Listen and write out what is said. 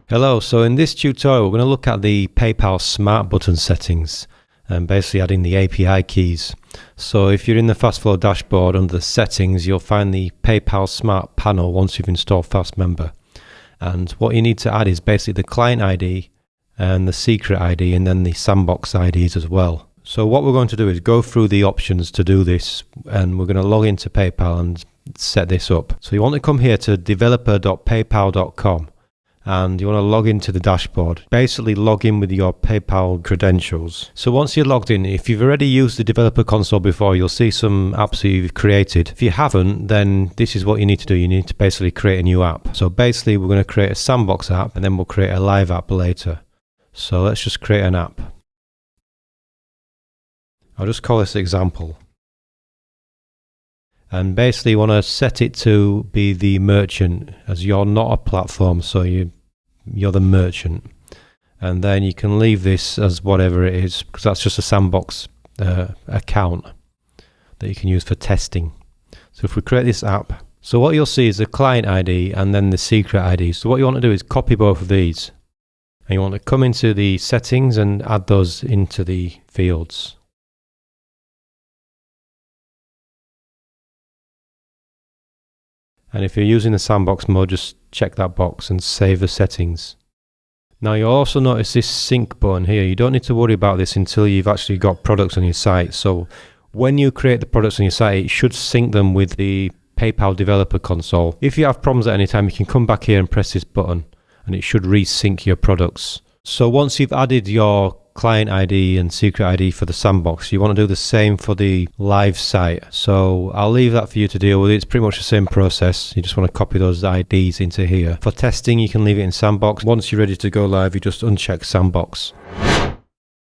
Hello, so in this tutorial we're going to look at the PayPal Smart Button settings and basically adding the API keys. So if you're in the FastFlow dashboard under the settings, you'll find the PayPal Smart panel once you've installed FastMember. And what you need to add is basically the client ID and the secret ID and then the sandbox IDs as well. So what we're going to do is go through the options to do this, and we're going to log into PayPal and set this up. So you want to come here to developer.paypal.com. and you want to log into the dashboard. Basically log in with your PayPal credentials. So once you're logged in, if you've already used the developer console before, you'll see some apps that you've created. If you haven't, then this is what you need to do. You need to basically create a new app. So basically we're going to create a sandbox app and then we'll create a live app later. So let's just create an app. I'll just call this example. And basically you want to set it to be the merchant, as you're not a platform, so you're the merchant. And then you can leave this as whatever it is, because that's just a sandbox account that you can use for testing. So if we create this app, so what you'll see is the client ID and then the secret ID. So what you want to do is copy both of these. And you want to come into the settings and add those into the fields. And if you're using the sandbox mode, just check that box and save the settings. Now you'll also notice this sync button here. You don't need to worry about this until you've actually got products on your site. So when you create the products on your site, it should sync them with the PayPal developer console. If you have problems at any time, you can come back here and press this button and it should resync your products. So once you've added your client ID and secret ID for the sandbox, you want to do the same for the live site. So I'll leave that for you to deal with. It's pretty much the same process. You just want to copy those IDs into here. For testing, you can leave it in sandbox. Once you're ready to go live, you just uncheck sandbox.